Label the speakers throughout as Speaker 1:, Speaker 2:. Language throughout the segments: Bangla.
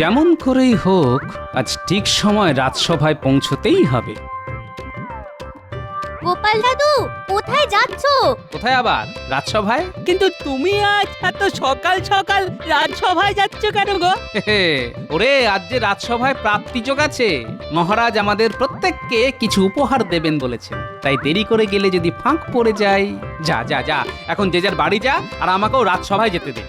Speaker 1: যেমন করেই হোক আজ ঠিক সময় রাজসভায় পৌঁছতেই হবে।
Speaker 2: গোপাল দাদু কোথায় যাচ্ছো?
Speaker 1: কোথায় আবার? রাজসভায়।
Speaker 3: কিন্তু তুমি আজ এত সকাল সকাল রাজসভায় যাচ্ছ কেন গো?
Speaker 1: ওরে, আজ যে রাজসভায় প্রাপ্তিযোগ আছে, মহারাজ আমাদের প্রত্যেককে কিছু উপহার দেবেন বলেছেন, তাই দেরি করে গেলে যদি ফাঁক পড়ে যায়। যা যা যা, এখন যে যার বাড়ি যা, আর আমাকেও রাজসভায় যেতে দে।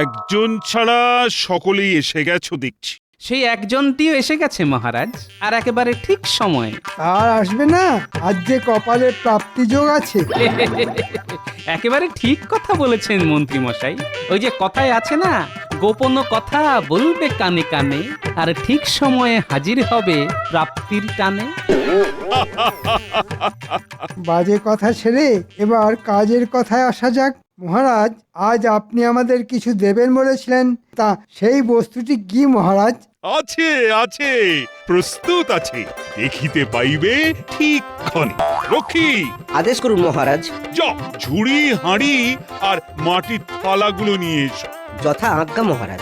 Speaker 4: একজন ছাড়া সকলেই এসে গেছো দেখছি।
Speaker 1: সেই একজনটিও এসে গেছে মহারাজ, আর একেবারে ঠিক সময়।
Speaker 5: আর আসবে না? আজ যে কপালে প্রাপ্তিযোগ আছে।
Speaker 1: একেবারে ঠিক কথা বলেছেন মন্ত্রী মশাই। ওই যে কথায় আছে না, গোপন কথা বলবে কানে কানে, আর ঠিক সময়ে হাজির হবে প্রাপ্তির টানে।
Speaker 5: বাজে কথা ছেড়ে এবার কাজের কথায় আসা যাক। মহারাজ, আজ আপনি আমাদের কিছু দেবেন বলেছিলেন, তা সেই বস্তুটি কি মহারাজ?
Speaker 4: আছে আছে, প্রস্তুত আছে, দেখিতে পাইবে ঠিক ক্ষণে। রক্ষী,
Speaker 6: আদেশ করুন মহারাজ।
Speaker 4: যাও ঝুড়ি হাঁড়ি আর মাটির থালাগুলো নিয়ে এসো।
Speaker 6: যথা আজ্ঞা মহারাজ।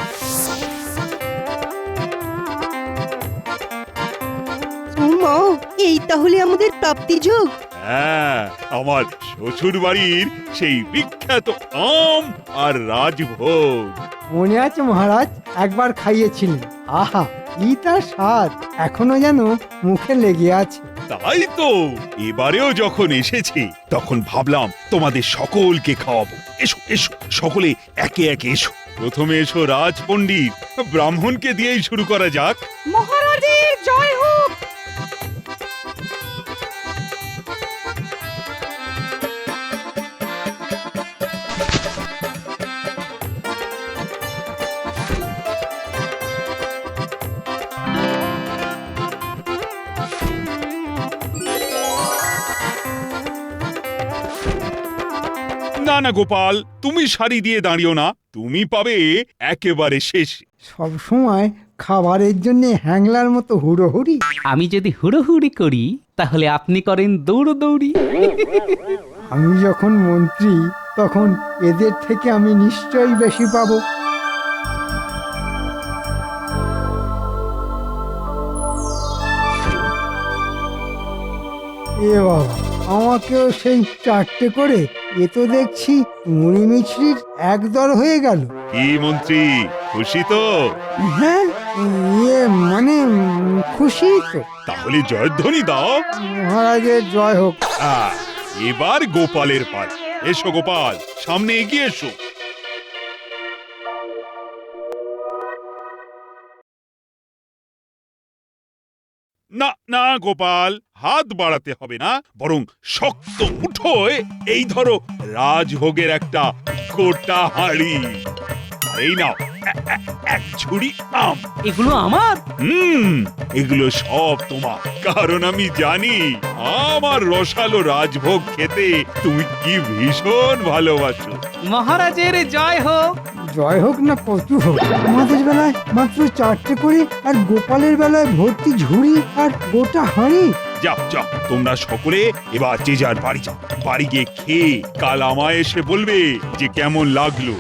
Speaker 7: এই তাহলে আমাদের প্রাপ্তির যোগ।
Speaker 4: হ্যাঁ, আমার শ্বশুর বাড়ির সেই বিখ্যাত আম আর রাজভোগ।
Speaker 5: মনে আছে মহারাজ, একবার খাইয়েছিলেন। আহা, কি তার স্বাদ এখনো যেন মুখে লেগে আছে।
Speaker 4: তাই তো, এবারেও যখন এসেছে তখন ভাবলাম তোমাদের সকলকে খাওয়াবো। এসো এসো, সকলে একে একে এসো। প্রথমে এসো রাজ পণ্ডিত, ব্রাহ্মণকে দিয়েই শুরু করা যাক।
Speaker 3: মহারাজের জয় হোক।
Speaker 4: না না গোপাল, তুমি সারি দিয়ে দাঁড়িও না, তুমি পাবে একেবারে শেষ।
Speaker 5: সব সময় খাবারের জন্য হ্যাংলার মতো হুড়োহুড়ি।
Speaker 1: আমি যদি হুড়োহুড়ি করি, তাহলে আপনি করেন দৌড়দৌড়ি।
Speaker 5: আমি যখন মন্ত্রী, তখন এদের থেকে আমি নিশ্চয়ই বেশি পাবো। এ বাবা, আমাকেও সেই চারটে করে। এ তো দেখছি মুড়ি মিছরির একদর হয়ে গেল।
Speaker 4: কি মন্ত্রী, খুশি তো?
Speaker 5: হ্যাঁ, ইয়ে মানে খুশি তো।
Speaker 4: তাহলে জয়ধ্বনি দাও।
Speaker 5: মহারাজের জয় হোক।
Speaker 4: এবার গোপালের পাল। এসো গোপাল, সামনে এগিয়ে এসো। না না গোপাল, হাত বাড়াতে হবে না, বরং শক্ত মুঠোয় এই ধরো রাজভোগের একটা গোটা হাঁড়ি। আর এই নাও এক ঝুড়ি আম।
Speaker 3: এগুলো আমার?
Speaker 4: এগুলো সব তোমার, কারণ আমি জানি আমার রসালো রাজভোগ খেতে তুমি কি ভীষণ ভালোবাসো।
Speaker 1: মহারাজের জয় হোক।
Speaker 5: জয় হোক না কচু হোক, আমাদের বেলায় মাত্র চারটে করে, আর গোপালের বেলায় ভর্তি ঝুড়ি আর গোটা হাঁড়ি।
Speaker 4: যাও যাও, তোমরা সকলে এবার যে যার বাড়ি যাও। বাড়ি গিয়ে খেয়ে কাল আমায় এসে বলবে যে কেমন লাগলো।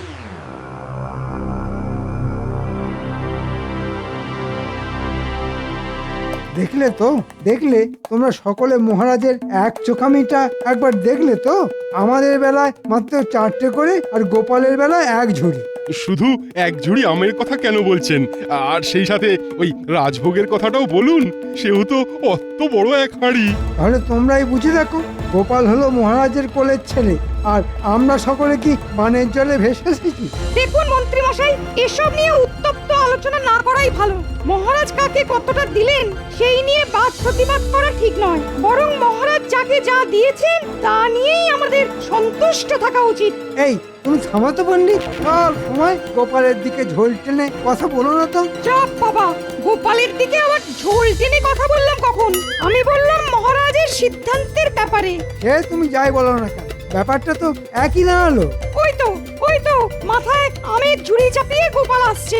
Speaker 5: দেখলে তো, দেখলে তোমরা সকলে মহারাজের এক চোখামিটা একবার দেখলে তো? আমাদের বেলায় মাত্র চারটে করে, আর গোপালের বেলায় এক ঝুড়ি।
Speaker 8: শুধু এক ঝুড়ি আমের কথা কেন বলছেন? আর সেই সাথে ওই রাজভোগের কথাটাও বলুন, সেও তো অত বড় এক হাঁড়ি।
Speaker 5: তাহলে তোমরাই বুঝে দেখো, গোপাল হলো মহারাজের কোলের ছেলে, আর আমরা সকলে কি বানের জলে ভেসে এসেছি?
Speaker 3: দেখুন মন্ত্রী মশাই, এসব নিয়ে উত্তপ্ত আলোচনা না করাই ভালো। মহারাজ কাকে কতটা দিলেন সেই নিয়ে বাদ প্রতিবাদ করা ঠিক নয়, বরং মহারাজ যাকে যা দিয়েছেন তা নিয়েই আমাদের সন্তুষ্ট থাকা উচিত।
Speaker 5: এই, তুমি থামাতো পণ্ডিত, সব সময় গোপালের দিকে ঝোল টেনে কথা বলো না তো।
Speaker 3: চাপ বাবা, গোপালের দিকে আবার ঝোল টেনে কথা বললাম কখন? আমি বললাম মহারাজের সিদ্ধান্তের ব্যাপারে।
Speaker 5: সে তুমি যাই বলো না কেন, ব্যাপারটা তো একই দাঁড়ালো।
Speaker 3: ওই তো মাথায় আমের ঝুড়ি চাপিয়ে গোপাল আসছে।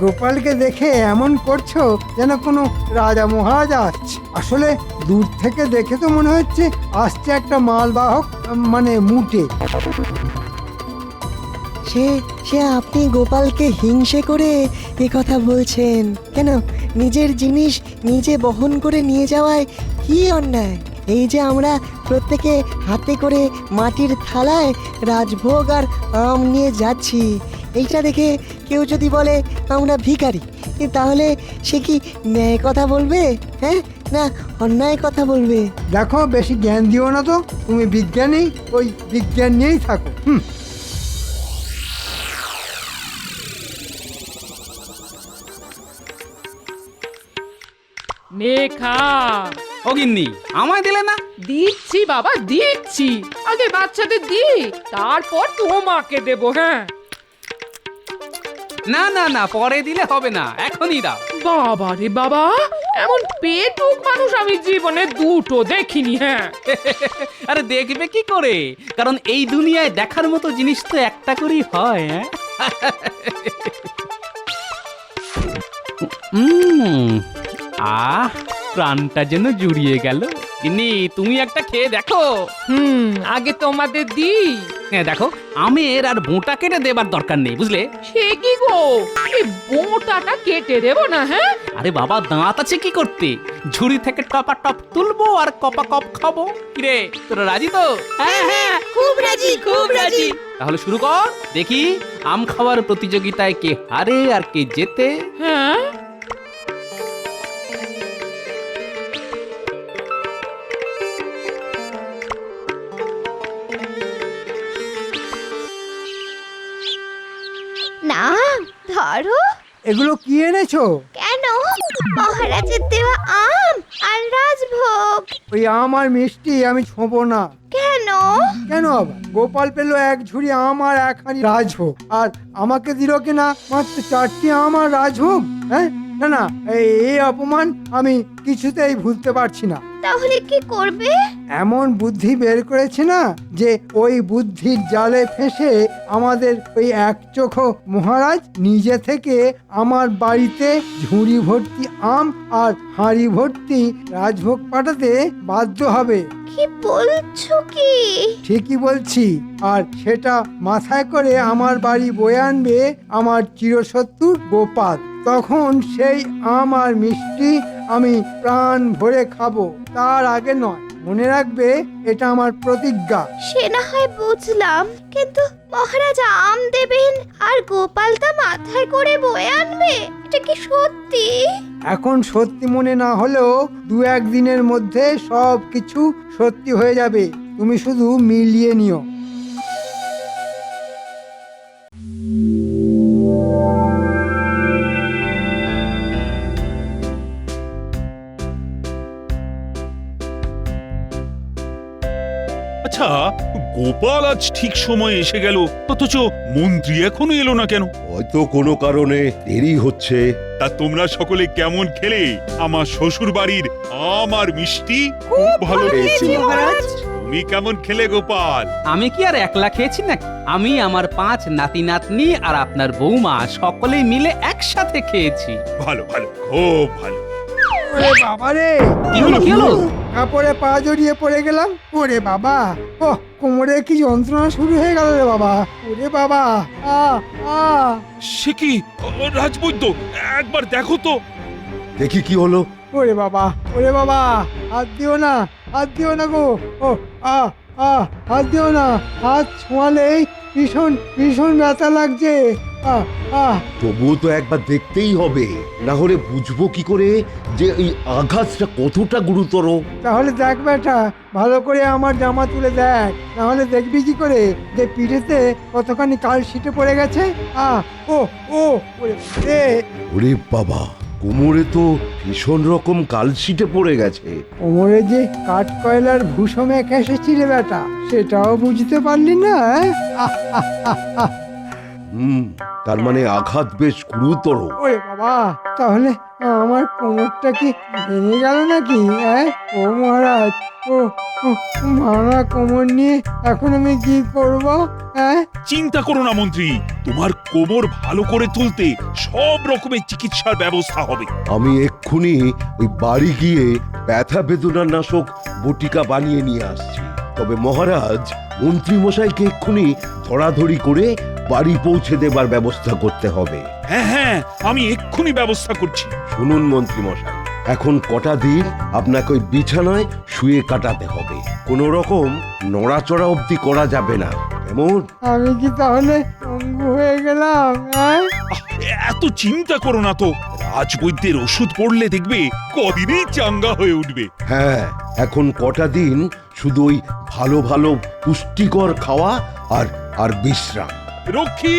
Speaker 5: গোপালকে দেখে এমন করছো যেন কোনো রাজা মহারাজা আসছে। আসলে দূর থেকে দেখে তো মনে হচ্ছে আসছে একটা মালবাহক, মানে মুটে।
Speaker 7: সে সে আপনি গোপালকে হিংসে করে এ কথা বলছেন কেন? নিজের জিনিস নিজে বহন করে নিয়ে যাওয়ায় কি অন্যায়? এই যে আমরা প্রত্যেকে হাতে করে মাটির থালায় রাজভোগ আর আম নিয়ে যাচ্ছি, এইটা দেখে কেউ যদি বলে আমরা ভিখারি, তাহলে সে কি ন্যায় কথা বলবে, হ্যাঁ, না অন্যায় কথা বলবে?
Speaker 5: দেখো, বেশি জ্ঞান দিও না তো, তুমি বিজ্ঞানী, ওই বিজ্ঞান নিয়েই থাকো।
Speaker 9: নেখা
Speaker 1: ও গিন্নি, আমায় দিলে না?
Speaker 9: দিচ্ছি বাবা দিচ্ছি, আগে বাচ্চাদের দি, তারপর তোমাকে দেবো। হ্যাঁ
Speaker 1: না না না, পরে দিলে হবে না, এখনই দাও।
Speaker 9: বাবা রে বাবা, এমন পেটুক মানুষ আমি জীবনে দুটো দেখিনি। হ্যাঁ
Speaker 1: আরে দেখবে কি করে, কারণ এই দুনিয়ায় দেখার মতো জিনিস তো একটা করেই হয়। হ্যাঁ আহ, প্রাণটা যেন জুড়িয়ে গেল। গিন্নি, তুমি একটা খেয়ে দেখো।
Speaker 9: আগে তোমাদের দি।
Speaker 1: হ্যাঁ দেখো, আমের আর বোঁটা কেটে দেবার দরকার নেই, বুঝলে?
Speaker 9: সে কি গো, এই বোঁটাটা কেটে দেবো না? হ্যাঁ
Speaker 1: আরে বাবা, দাঁত আছে কি করতে, ঝুড়ি থেকে টপা টপ তুলবো আর কপা কপ খাবো। কিরে, তোরা রাজি তো?
Speaker 2: হ্যাঁ হ্যাঁ, খুব রাজি, খুব রাজি।
Speaker 1: তাহলে শুরু কর, দেখি আম খাওয়ার প্রতিযোগিতায় কে হারে আর কে জেতে।
Speaker 9: হ্যাঁ
Speaker 2: না, ধরো।
Speaker 5: এগুলো কি এনেছো?
Speaker 2: কেন? মহারাজের দেওয়া আম আর রাজভোগ।
Speaker 5: ওই আম আর মিষ্টি আমি ছোঁবো না।
Speaker 2: কেন?
Speaker 5: কেন আবার? গোপাল পেলো এক ঝুড়ি আম আর এক হাঁড়ি রাজভোগ, আর আমাকে দিল কিনা মাত্র 4টি আম আর রাজভোগ। হ্যাঁ, না না, এই অপমান আমি কিছুতেই ভুলতে পারছি না।
Speaker 2: তাহলে কি করবে?
Speaker 5: এমন বুদ্ধি বের করেছে না, যে ওই বুদ্ধির জালে ফেঁসে আমাদের ওই একচোখো মহারাজ নিজে থেকে আমার বাড়িতে ঝুড়ি ভর্তি আম আর হাঁড়ি ভর্তি রাজভোগ পাঠাতে বাধ্য হবে।
Speaker 2: কি বলছো কি?
Speaker 5: ঠিকই বলছি, আর সেটা মাথায় করে আমার বাড়ি বয়ে আনবে আমার চিরশত্রু গোপাল। তখন সেই আম আর মিষ্টি আমি প্রাণ ভরে খাবো, তার আগে নয়। মনে রাখবে, এটা আমার প্রতিজ্ঞা।
Speaker 2: সে না হয় বুঝলাম, কিন্তু মহারাজ আম দেবেন আর গোপাল তা মাথায় করে বয়ে আনবে, এটা কি সত্যি?
Speaker 5: এখন সত্যি মনে না হলেও 2-1 দিনের মধ্যে সব কিছু সত্যি হয়ে যাবে, তুমি শুধু মিলিয়ে নিও।
Speaker 4: আচ্ছা, গোপাল আজ ঠিক সময় এসে গেল, অথচ মন্ত্রী এখনো এলো না কেন?
Speaker 10: হয়তো কোনো কারণে দেরি হচ্ছে।
Speaker 4: তা তোমরা সকলে কেমন খেলে আমার শ্বশুর বাড়ির আম আর মিষ্টি? খুব ভালো খেয়েছি
Speaker 3: মহারাজ।
Speaker 4: তুমি কেমন খেলে গোপাল?
Speaker 1: আমি কি আর একলা খেয়েছি নাকি? আমি, আমার 5 নাতি নাতনি আর আপনার বৌমা সকলেই মিলে একসাথে খেয়েছি।
Speaker 4: ভালো ভালো, খুব ভালো।
Speaker 5: ওরে বাবা রে,
Speaker 1: কি হলো, কি হলো?
Speaker 5: কাপড়ে পা জড়িয়ে পড়ে গেলাম। ওরে বাবা, ও কোমরে কি যন্ত্রণা শুরু হয়ে গেল রে বাবা। ওরে বাবা, আ আ
Speaker 4: সে কি রাজবৈদ্য, একবার দেখো তো।
Speaker 10: দেখি কি হলো।
Speaker 5: ওরে বাবা, ওরে বাবা, হাত দিও না, হাত দিও না গো। ও আ আ হাত দিও না, হাত ছোঁয়ালেই ভীষণ ভীষণ ব্যথা লাগছে। আ আ
Speaker 10: তবুও তো একবার দেখতেই হবে, না হলে বুঝবো কি করে যে এই আঘাতটা কতটা গুরুতর।
Speaker 5: তাহলে দেখ বেটা, ভালো করে আমার জামা তুলে দেখ, না হলে দেখবি কি করে যে পিঠেতে কতখানি কাল শীটে পড়ে গেছে। আ ও ও ওরে রে,
Speaker 10: ওরে বাবা, কোমরে তো ভীষণ রকম কালশিটে পড়ে গেছে।
Speaker 5: কোমরে যে কাঠ কয়লার ভূষো মেখে এসেছি রে বেটা, সেটাও বুঝতে পারলি না? আহ, আহ, আহ, আহ।
Speaker 10: তার মানে আঘাত বেশ গুরুতর।
Speaker 5: ওরে বাবা, তাহলে আমার কোমরটা কি ভেঙে গেল নাকি? ও মহারাজ, ও ভাঙা কোমর নিয়ে এখন আমি কি করব?
Speaker 4: চিন্তা করো না মন্ত্রী, তোমার কোমর ভালো করে তুলতে সব রকমের চিকিৎসার ব্যবস্থা হবে।
Speaker 10: আমি এক্ষুনি এক্ষুনি ওই বাড়ি গিয়ে ব্যথা বেদনার নাশক বটিকা বানিয়ে নিয়ে আসছি। তবে মহারাজ, মন্ত্রী মশাইকে এক্ষুনি ধরাধরি করে বাড়ি পৌঁছে দেবার ব্যবস্থা করতে হবে।
Speaker 4: হ্যাঁ হ্যাঁ, আমি এক্ষুনি ব্যবস্থা করছি।
Speaker 10: শুনুন মন্ত্রী মশাই, এখন কটা দিন আপনাকে ওই বিছানায় শুয়ে কাটাতে হবে। কোনো রকম নড়াচড়া অবধি করা যাবে না, এমন?
Speaker 5: আমি কি তাহলে পঙ্গু হয়ে গেলাম? হ্যাঁ,
Speaker 4: এত চিন্তা করো না তো, রাজবৈদ্যের ওষুধ পড়লে দেখবে কদিনেই চাঙ্গা হয়ে উঠবে।
Speaker 10: হ্যাঁ, এখন কটা দিন শুধু ওই ভালো ভালো পুষ্টিকর খাওয়া আর আর বিশ্রাম।
Speaker 4: রক্ষী,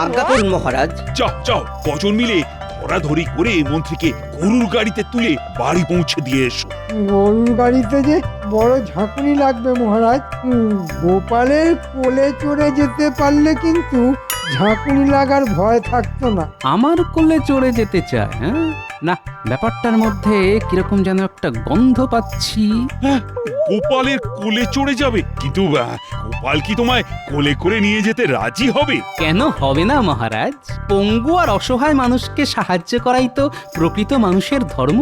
Speaker 6: আজ্ঞা করুন মহারাজ।
Speaker 4: যাও যাও, কজন মিলে ধরাধরি করে মন্ত্রীকে গরুর গাড়িতে তুলে বাড়ি পৌঁছে দিয়ে এসো।
Speaker 5: গরুর গাড়িতে যে বড় ঝাঁকুনি লাগবে মহারাজ। গোপালের কোলে চড়ে যেতে পারলে কিন্তু ঝাঁকুনি লাগার ভয় থাকতো না।
Speaker 1: আমার কোলে চড়ে যেতে চায়? হ্যাঁ, না, ব্যাপারটার মধ্যে কিরকম যেন একটা গন্ধ পাচ্ছি।
Speaker 4: হ্যাঁ, গোপালের কোলে চড়ে যাবে? কিন্তু গোপাল কি তোমায় কোলে করে নিয়ে যেতে রাজি হবে?
Speaker 1: কেন হবে না মহারাজ? পঙ্গু আর অসহায় মানুষকে সাহায্য করাই তো প্রকৃত মানুষের ধর্ম।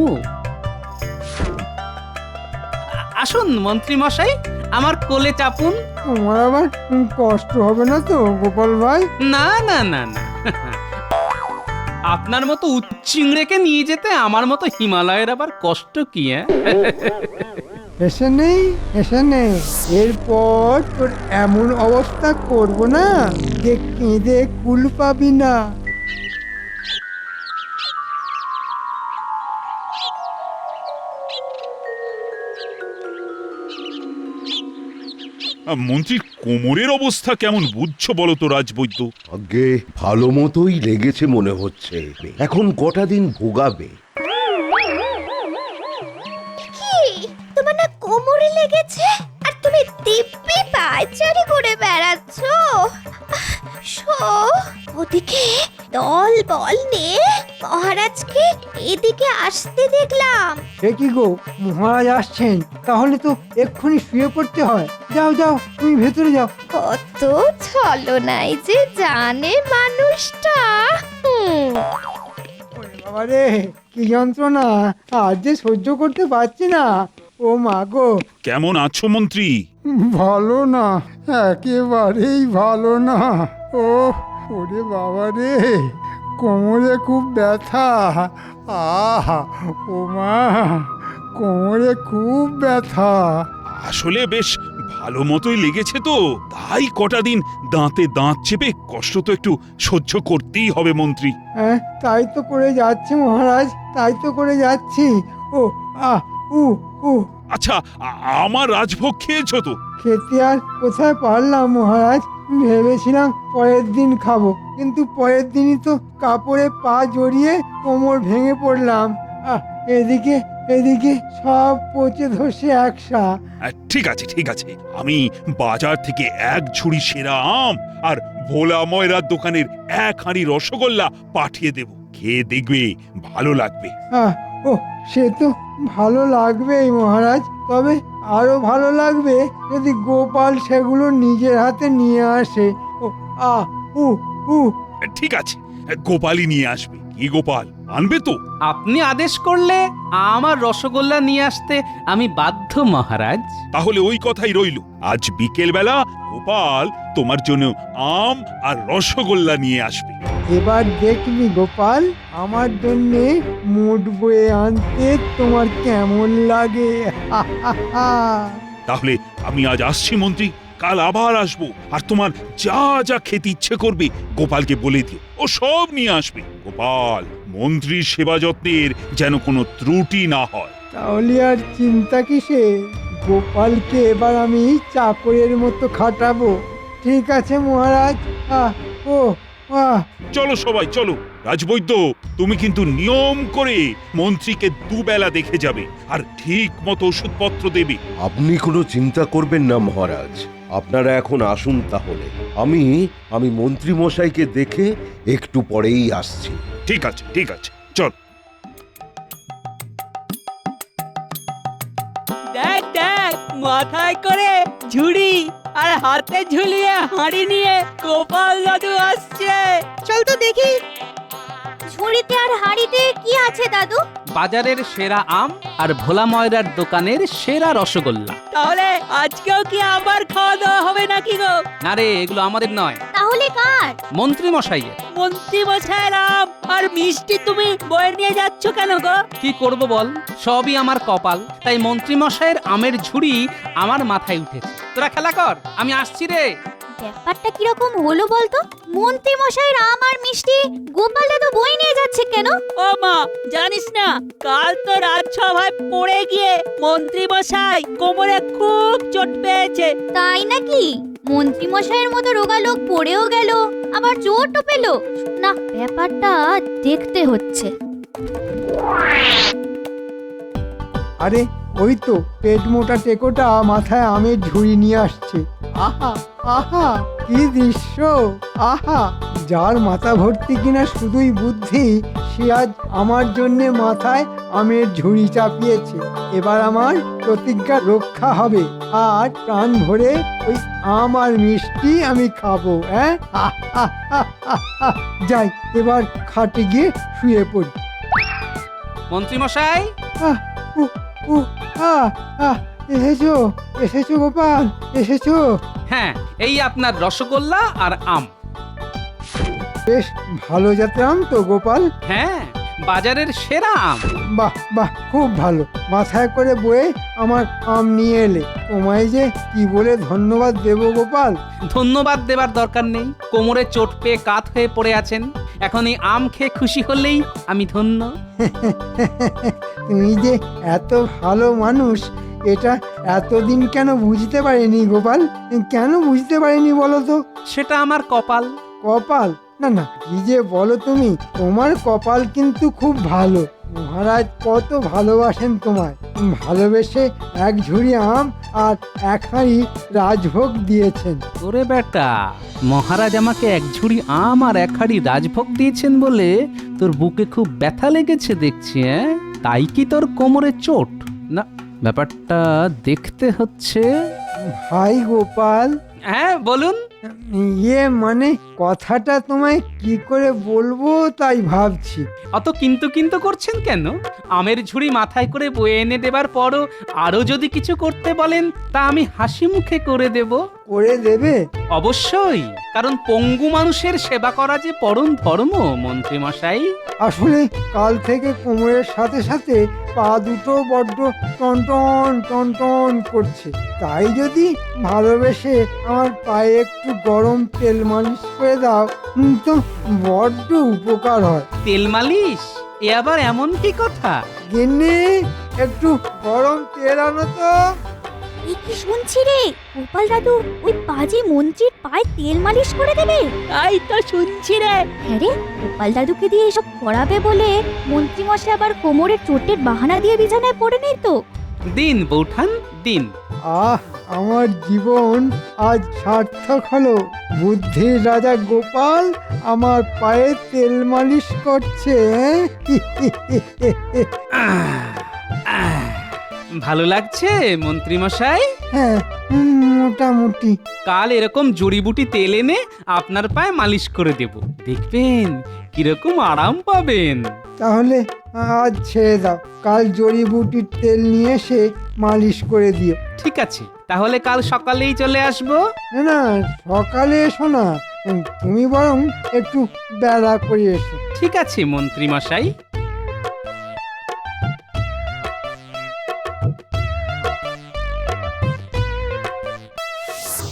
Speaker 1: আসুন মন্ত্রী মশাই, আমার কোলে চাপুন।
Speaker 5: তোমার আবার কষ্ট হবে না তো গোপাল ভাই?
Speaker 1: না না না না, আপনার মতো উচ্চিংড়েকে নিয়ে যেতে আমার মতো হিমালয়ের আবার কষ্ট কি?
Speaker 5: এসে নেই, এসে নেই। এরপর তোর এমন অবস্থা করব না যে কেঁদে কুল পাবি না।
Speaker 4: মন্ত্রীর কোমরের অবস্থা কেমন বুঝছো বলো তো রাজবৈদ্য?
Speaker 10: আগে ভালো মতোই লেগেছে মনে হচ্ছে, এখন কটা দিন ভোগাবে।
Speaker 2: কি তোমার না কোমরে লেগেছে আর তুমি দিব্যি পায়চারি করে বেড়াচ্ছ? ওদিকে দল বল নিয়ে মহারাজকে এদিকে আসতে দেখলাম।
Speaker 5: সে কি গো, মহারাজ আসছেন? তাহলে তো এক্ষুনি শুয়ে পড়তে হয়। যাও যাও, তুমি ভেতরে যাও।
Speaker 2: কত ছলনাই যে জানে মানুষটা।
Speaker 5: ওরে বাবা রে, কি যন্ত্রণা! আর যে সহ্য করতে পারছি না। ও মা গো!
Speaker 4: কেমন আছো মন্ত্রী?
Speaker 5: ভালো না, একেবারেই ভালো না। ও ওরে বাবা রে, কোমরে খুব ব্যথা। আহা, ও মা, কোমরে খুব ব্যথা।
Speaker 4: আসলে বেশ ভালো মতোই লেগেছে তো, তাই কটা দিন দাঁতে দাঁত চেপে কষ্ট তো একটু সহ্য করতেই হবে মন্ত্রী।
Speaker 5: হ্যাঁ, তাই তো করে যাচ্ছি মহারাজ, তাই তো করে যাচ্ছি। ও আহ উ উ
Speaker 4: আচ্ছা, আমার রাজভোগ খেয়েছো তো?
Speaker 5: খেতে আর কোথায় পারলাম মহারাজ। ভেবেছিলাম পরের দিন খাবো, কিন্তু পরের দিনই তো কাপড়ে পা জড়িয়ে কোমর ভেঙে পড়লাম। এদিকে এদিকে সব পচে ধসে একসা।
Speaker 4: ঠিক আছে ঠিক আছে, আমি বাজার থেকে এক ঝুড়ি সেরা আম আর ভোলা ময়রার দোকানের এক হাঁড়ি রসগোল্লা পাঠিয়ে দেব, খেয়ে দেখবে ভালো লাগবে।
Speaker 5: ও, সে তো ভালো লাগবেই মহারাজ, তবে আরো ভালো লাগবে যদি গোপাল সেগুলো নিজের হাতে নিয়ে আসে। ও উ উ
Speaker 4: ঠিক আছে, গোপালই নিয়ে আসবে। কি গোপাল আনবে তো?
Speaker 1: আপনি আদেশ করলে আমার রসগোল্লা নিয়ে আসতে আমি বাধ্য মহারাজ।
Speaker 4: তাহলে ওই কথাই রইল, আজ বিকেল বেলা গোপাল তোমার জন্য আম আর রসগোল্লা নিয়ে আসবে।
Speaker 5: এবার দেখবি গোপাল, আমার জন্য মুড বয়ে আনতে তোমার কেমন লাগে।
Speaker 4: তাহলে আমি আজ আসছি মন্ত্রী, কাল আবার আসবো, আর তোমার যা যা খেতে ইচ্ছে করবে গোপালকে বলে দিও, ও সব নিয়ে আসবে। গোপাল, মন্ত্রীর সেবা যত্নের যেন কোনো ত্রুটি না হয়।
Speaker 5: তাহলে আর চিন্তা কিসে, গোপালকে এবার আমি চাকরের মতো খাটাবো। ঠিক আছে মহারাজ। ও
Speaker 4: চলো সবাই চলো। রাজবৈদ্য, তুমি কিন্তু নিয়ম করে মন্ত্রীকে দুবেলা দেখে যাবে আর ঠিক মতো ওষুধপত্র দেবে।
Speaker 10: আপনি কোনো চিন্তা করবেন না মহারাজ, আপনারা এখন আসুন তাহলে। আমি মন্ত্রী মশাইকে দেখে একটু পরেই আসছি।
Speaker 4: ঠিক আছে ঠিক আছে, চল।
Speaker 11: দেখ দেখ, মাথায় করে ঝুড়ি আর হাতে ঝুলিয়ে হাঁড়ি নিয়ে গোপাল দাদু আসছে।
Speaker 3: চল তো দেখি।
Speaker 2: ঝুড়িতে আর হাঁড়িতে কি আছে দাদু?
Speaker 1: বাজারের সেরা আম আর ভোলা ময়রার দোকানের সেরা রসগোল্লা।
Speaker 11: তাহলে আজকেও কি আবার খাওয়া দাওয়া হবে নাকি গো?
Speaker 1: না রে, এগুলো আমাদের নয়,
Speaker 2: তাহলে কার?
Speaker 1: মন্ত্রী মশাইয়ের।
Speaker 11: মন্ত্রী মশাইয়ের আম আর মিষ্টি তুমি বয়ে নিয়ে যাচ্ছ কেন গো?
Speaker 1: কি করব বল, সবই আমার কপাল। তাই মন্ত্রী মশাইয়ের আমের ঝুড়ি আমার মাথায় উঠেছে। তোরা খেলা কর, আমি আসছি রে।
Speaker 2: ব্যাপারটা কিরকম হলো বলতো? মন্ত্রী মশাইয়ের আম আর মিষ্টি গোপাল দাদু বই নিয়ে যাচ্ছে কেন?
Speaker 11: ও মা, জানিস না কাল তো রাজসভায় পড়ে গিয়ে মন্ত্রী মশাই কোমরে খুব চোট পেয়েছে।
Speaker 2: তাই নাকি? মন্ত্রী মশাইয়ের মতো রোগা লোক পড়েও গেল, আবার চোটও পেল। না, ব্যাপারটা দেখতে হচ্ছে।
Speaker 5: আরে ওই তো পেট মোটা টেকোটা মাথায় আমের ঝুড়ি নিয়ে আসছে। আহা আহা, কি দৃশ্য! আহা, যার মাথা ভর্তি কিনা শুধুই বুদ্ধি, সে আজ আমার জন্যে মাথায় আমের ঝুড়ি চাপিয়েছে। এবার আমার প্রতিজ্ঞা রক্ষা হবে, আর প্রাণ ভরে ওই আম আর মিষ্টি আমি খাবো। হ্যাঁ, যাই এবার খাটে গিয়ে শুয়ে পড়ি।
Speaker 1: মন্ত্রী মশাই,
Speaker 5: আহ, উ, উ, আহ, আহ, এসেছো এসেছো গোপাল, এসেছো।
Speaker 1: হ্যাঁ, এই আপনার রসগোল্লা আর আম।
Speaker 5: বেশ ভালো জাতের আম তো গোপাল।
Speaker 1: হ্যাঁ, বাজারের সেরা আম।
Speaker 5: বাহ বাহ, খুব ভালো। মাথায় করে বয়ে আমার আম নিয়ে এলে। তোমায় যে কি বলে ধন্যবাদ দেব গোপাল।
Speaker 1: ধন্যবাদ দেবার দরকার নেই, কোমরে চোট পেয়ে কাত হয়ে পড়ে আছেন। এখন এই আম খেয়ে খুশি হলেই আমি ধন্য।
Speaker 5: তুমি যে এত ভালো মানুষ, এটা এতদিন কেন বুঝতে পারিনি গোপাল? কেন বুঝতে পারিনি বলো তো?
Speaker 1: সেটা আমার কপাল।
Speaker 5: কপাল? না না, কি যে বলো তুমি। তোমার কপাল কিন্তু খুব ভালো। মহারাজ কত ভালোবাসেন তোমায়। ভালোবেসে এক ঝুড়ি আম আর এক হাঁড়ি রাজভোগ দিয়েছেন।
Speaker 1: ওরে বেটা, মহারাজ আমাকে এক ঝুড়ি আম আর এক হাঁড়ি রাজভোগ দিয়েছেন বলে তোর বুকে খুব ব্যথা লেগেছে দেখছি। তাই কি তোর কোমরে চোট? না, ব্যাপারটা দেখতে হচ্ছে।
Speaker 5: ভাই গোপাল,
Speaker 1: হ্যাঁ বলুন।
Speaker 5: ইয়ে মানে কথাটা তোমায় কি করে বলবো তাই ভাবছি।
Speaker 1: অত কিন্তু কিন্তু করছেন কেন? আমের ঝুড়ি মাথায় করে বয়ে এনে দেবার পরও আরো যদি কিছু করতে বলেন তা আমি হাসি মুখে করে দেব।
Speaker 5: করে দেবে?
Speaker 1: অবশ্যই, কারণ পঙ্গু মানুষের সেবা করা যে পরম ধর্ম মন্ত্রী মশাই।
Speaker 5: আসলে কাল থেকে কোমরের সাথে সাথে পা দুটো বড্ড টনটন টনটন করছে। তাই যদি ভালোবেসে আমার পায়ে একটু গরম তেল মালিশ করে দাও তো বড্ড উপকার হয়।
Speaker 1: তেল মালিশ? এ আবার এমন কি কথা?
Speaker 5: গিন্নি, একটু গরম তেল আনো তো।
Speaker 2: এই কি শুনছি রে, গোপাল দাদু ওই পাজি মন্ত্রীর পায়ে তেল মালিশ করে দেবে?
Speaker 11: তাই তো শুনছি রে।
Speaker 2: হ্যাঁ রে, গোপাল দাদুকে দিয়ে এসব করাবে বলে মন্ত্রী মশাই আবার কোমরের চোটের বাহানা দিয়ে বিছানায় পড়ে নেই তো?
Speaker 1: দিন বৌঠান দিন।
Speaker 5: আহ, আমার জীবন আজ সার্থক হলো। বুদ্ধির রাজা গোপাল আমার পায়ে তেল মালিশ করছে।
Speaker 1: ভালো লাগছে মন্ত্রী মশাই?
Speaker 5: হ্যাঁ, মোটামুটি।
Speaker 1: কাল এরকম জড়িবুটি তেল এনে আপনার পায়ে মালিশ করে দেব, দেখবেন কিরকম আরাম পাবেন।
Speaker 5: তাহলে আজ ছেড়ে দাও, কাল জড়িবুটির তেল নিয়ে এসে মালিশ করে দিও।
Speaker 1: ঠিক আছে, তাহলে কাল সকালেই চলে আসবো।
Speaker 5: না না, সকালে এসো না, তুমি বরং একটু বেলা করে এসো।
Speaker 1: ঠিক আছে মন্ত্রী মশাই।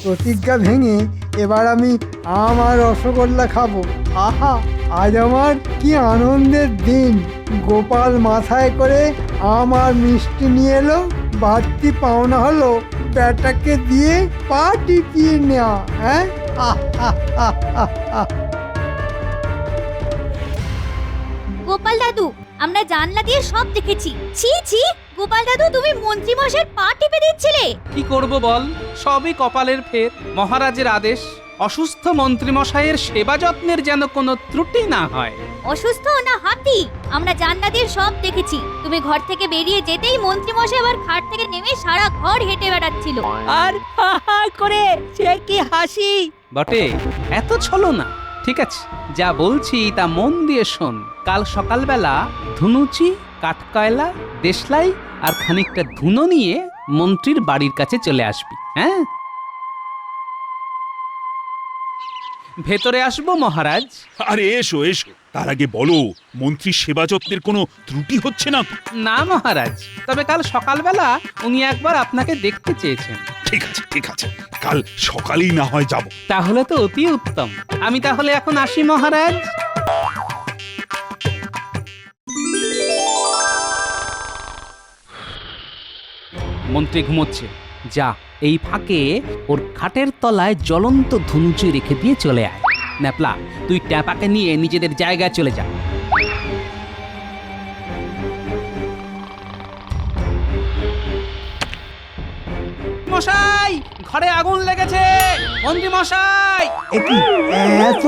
Speaker 5: প্রতিজ্ঞা ভেঙে এবার আমি আম আর রসগোল্লা খাবো। আহা, আজ আমার কি আনন্দের দিন। গোপাল মাথায় করে আম আর মিষ্টি নিয়ে এলো, বাড়তি পাওনা হলো ব্যাটাকে দিয়ে পা টিপিয়ে নেওয়া। হ্যাঁ,
Speaker 2: গোপাল দাদু, আমরা জানলা দিয়ে সব দেখেছি। ছি ছি, গোপাল দাদু তুমি মন্ত্রী মশাইয়ের পা টিপে দিচ্ছিলে।
Speaker 1: কি করব বল, সবই কপালের ফের। মহারাজের আদেশ, অসুস্থ মন্ত্রী মশাইয়ের সেবা যত্নের যেন কোনো ত্রুটি না হয়।
Speaker 2: অসুস্থ না হাতি, আমরা জানলা দিয়ে সব দেখেছি। তুমি ঘর থেকে বেরিয়ে যেতেই মন্ত্রী মশাই আবার খাট থেকে নেমে সারা ঘর হেঁটে বেড়াচ্ছিল।
Speaker 11: আর হা হা করে সে কি হাসি!
Speaker 1: বটে, এত ছলো না। ঠিক আছে, যা বলছি তা মন দিয়ে শোন। কাল সকালবেলা ধুনুচি, কাঠকয়লা, দেশলাই আর খানিকটা ধুনো নিয়ে মন্ত্রীর বাড়ির কাছে চলে আসবি। হ্যাঁ, ভেতরে আসবো মহারাজ?
Speaker 4: আরে এসো এসো, তার আগে বলো মন্ত্রীর সেবা যত্নের কোনো ত্রুটি হচ্ছে না তো?
Speaker 1: না মহারাজ, তবে কাল সকালবেলা উনি একবার আপনাকে দেখতে চেয়েছেন।
Speaker 4: ঠিক আছে ঠিক আছে, কাল সকালেই না হয় যাব।
Speaker 1: তাহলে তো অতি উত্তম। আমি তাহলে এখন আসি মহারাজ। মন্ত্রী ঘুমোচ্ছে, যা এই ফাঁকে ওর খাটের তলায় জ্বলন্ত ধনুচি রেখে দিয়ে চলে আয়। ন্যাপলা, তুই ট্যাপাকে নিয়ে নিজেদের জায়গায় চলে যা। মশাই, ঘরে আগুন লেগেছে। মন্ত্রী মশাই!
Speaker 5: একি এত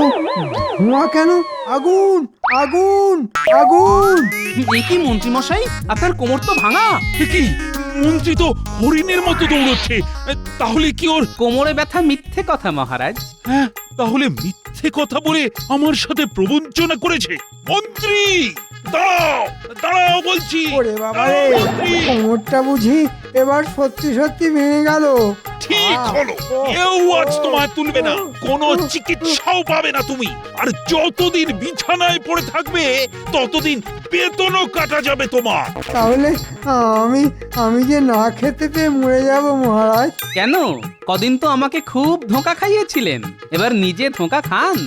Speaker 5: ধোঁয়া কেন? আগুন আগুন আগুন!
Speaker 1: এ কি মন্ত্রী মশাই, আপনার কোমর তো ভাঙা।
Speaker 4: এ কি, মন্ত্রী তো হরিণের মতো দৌড়চ্ছে। তাহলে কি ওর?
Speaker 1: কোমরে ব্যথা মিথ্যে কথা মহারাজ।
Speaker 4: হ্যাঁ, তাহলে মিথ্যে কথা বলে আমার সাথে প্রবঞ্চনা করেছে। মন্ত্রী দাঁড়াও, দাঁড়াও বলছি।
Speaker 5: ওরে বাবা রে,
Speaker 4: মন্ত্রী!
Speaker 5: কোমরটা বুঝি এবার সত্যি সত্যি ভেঙে গেল।
Speaker 4: ঠিক হলো, কেউ আজ তোমায় তুলবে না, কোনো চিকিৎসাও পাবে না তুমি। আর যতদিন বিছানায় পড়ে থাকবে ততদিন বেতনও কাটা যাবে তোমার।
Speaker 5: তাহলে আমি আমি যে না খেতে পেয়ে মরে যাব মহারাজ।
Speaker 1: কেন? কদিন তো আমাকে খুব ধোঁকা খাইয়েছিলেন, এবার নিজে ধোঁকা খান।